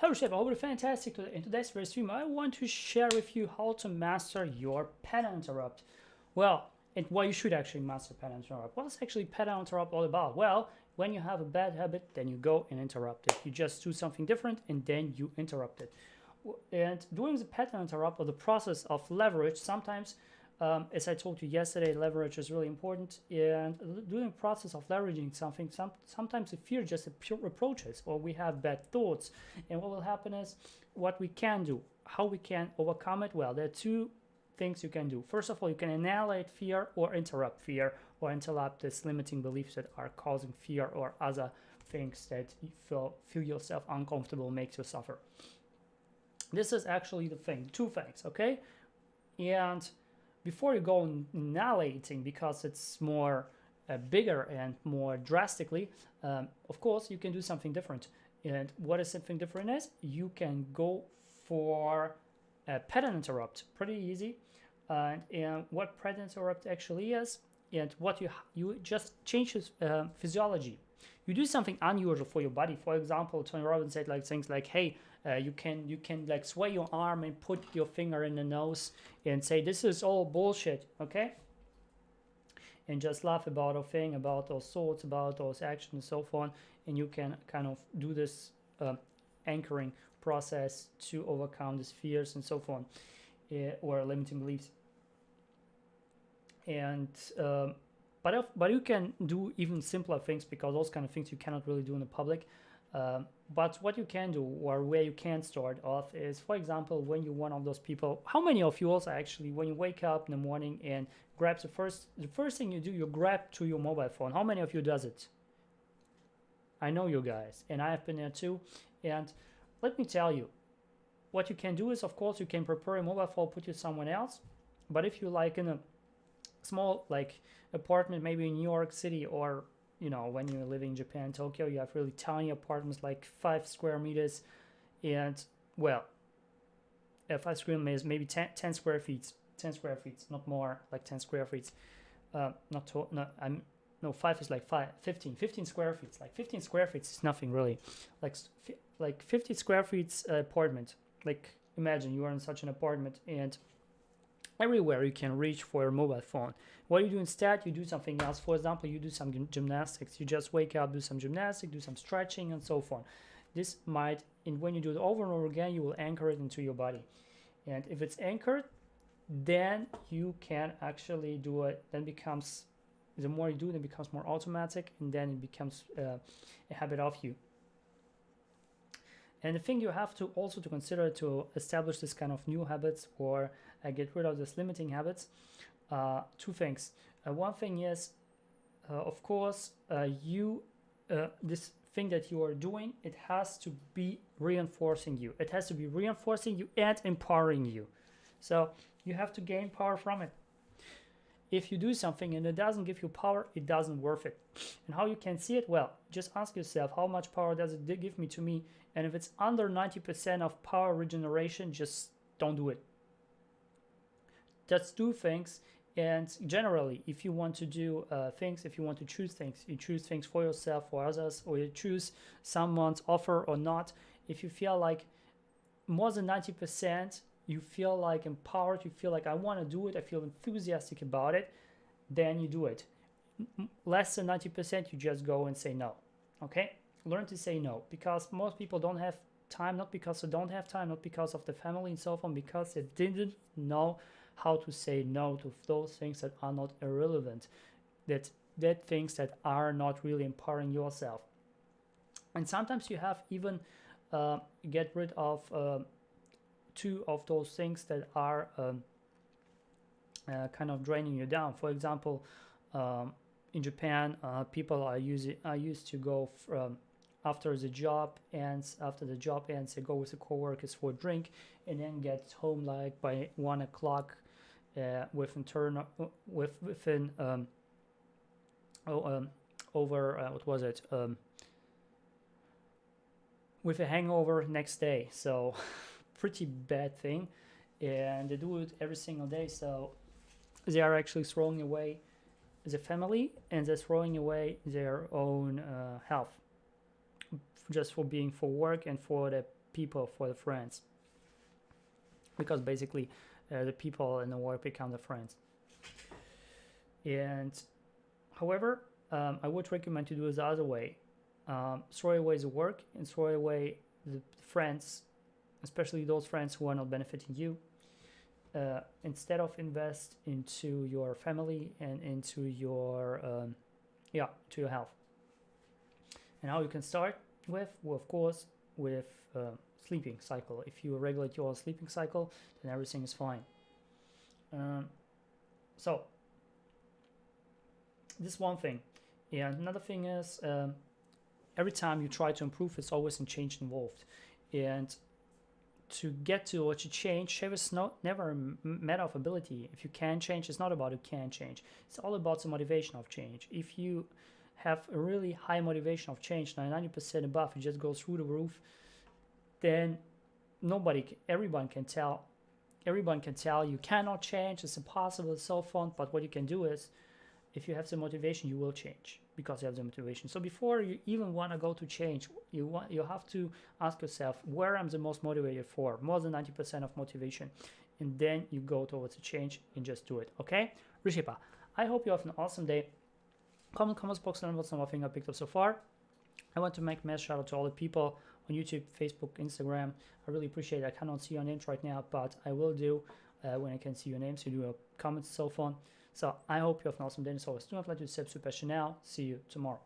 Hello Chef, I hope you're fantastic today. In today's video stream, I want to share with you how to master your pattern interrupt. Well, and why you should actually master pattern interrupt. What's actually pattern interrupt all about? Well, when you have a bad habit, then you go and interrupt it. You just do something different and then you interrupt it. And doing the pattern interrupt or the process of leverage, sometimes, as I told you yesterday, leverage is really important. And doing the process of leveraging something, sometimes the fear just approaches, or we have bad thoughts. And what will happen is, what we can do, how we can overcome it. Well, there are two things you can do. First of all, you can annihilate fear or interrupt this limiting beliefs that are causing fear or other things that you feel yourself uncomfortable, makes you suffer. This is actually the thing, two things, okay? And before you go annihilating, because it's more bigger and more drastically, of course, you can do something different. And what is something different is, you can go for a pattern interrupt, pretty easy. And what pattern interrupt actually is, and what you just changes physiology. You do something unusual for your body. For example, Tony Robbins said like things like, "Hey, you can like sway your arm and put your finger in the nose and say this is all bullshit," okay? And just laugh about a thing, about those thoughts, about those actions, and so forth. And you can kind of do this anchoring process to overcome these fears and so forth, or limiting beliefs. And but you can do even simpler things, because those kind of things you cannot really do in the public. But what you can do, or where you can start off, is, for example, when you're one of those people. How many of you also actually, when you wake up in the morning and grab the first thing you do, you grab to your mobile phone? How many of you does it? I know you guys, and I have been there too. And let me tell you, what you can do is, of course, you can prepare a mobile phone, put it somewhere else. But if you like in a small like apartment, maybe in New York City, or when you're living in Japan, Tokyo, you have really tiny apartments, like 5 square meters, and well, 5 square meters, maybe 10 square feet, 10 square feet, not more, like 10 square feet. No, 5 is like 15 square feet. Like 15 square feet is nothing really. Like 50 square feet apartment. Like imagine you are in such an apartment, and everywhere you can reach for your mobile phone. What you do instead, you do something else. For example, you do some gymnastics. You just wake up, do some gymnastics, do some stretching, and so forth. This might, and when you do it over and over again, you will anchor it into your body. And if it's anchored, then you can actually do it. Then becomes, the more you do it, it becomes more automatic, and then it becomes a habit of you. And the thing you have to also to consider to establish this kind of new habits, or get rid of this limiting habits, two things. One thing is, of course, this thing that you are doing, it has to be reinforcing you. It has to be reinforcing you and empowering you. So you have to gain power from it. If you do something and it doesn't give you power, it doesn't worth it. And how you can see it? Well, just ask yourself, how much power does it give me to me? And if it's under 90% of power regeneration, just don't do it. Just do things. And generally, if you want to do things, if you want to choose things, you choose things for yourself, for others, or you choose someone's offer or not. If you feel like more than 90%, you feel like empowered, you feel like I want to do it, I feel enthusiastic about it, then you do it. Less than 90%, you just go and say no. Okay? Learn to say no, because most people don't have time, not because they don't have time, not because of the family and so on, because they didn't know how to say no to those things that are not irrelevant, that things that are not really empowering yourself. And sometimes you have even get rid of two of those things that are kind of draining you down. For example, in Japan, people are used to go after the job ends, they go with the co-workers for a drink, and then get home like by 1 o'clock within with a hangover next day. So pretty bad thing, and they do it every single day. So they are actually throwing away the family, and they're throwing away their own health, just for being for work and for the people for the friends, because basically the people in the work become the friends. And however, I would recommend to do it the other way. Throw away the work and throw away the friends, especially those friends who are not benefiting you. Instead of invest into your family and into your to your health. And how you can start with, well, of course, with sleeping cycle. If you regulate your sleeping cycle, then everything is fine. So this is one thing. And another thing is, every time you try to improve, it's always a change involved. And to get to what you change is never a matter of ability. If you can change, it's not about you can change. It's all about the motivation of change. If you have a really high motivation of change, 90% above, you just go through the roof, then everyone can tell you cannot change, it's impossible, it's so fun. But what you can do is, if you have the motivation, you will change because you have the motivation. So before you even want to go to change, you have to ask yourself, where I'm the most motivated for, more than 90% of motivation, and then you go towards the change and just do it. Okay, Reshaper, I hope you have an awesome day. Comment comments box, learn what's one thing I picked up so far. I want to make a mass shout out to all the people on YouTube, Facebook, Instagram. I really appreciate it. I cannot see your names right now, but I will do when I can see your names. You do a comments, so fun. So I hope you have an awesome day. And as always, do not let yourself super now. See you tomorrow.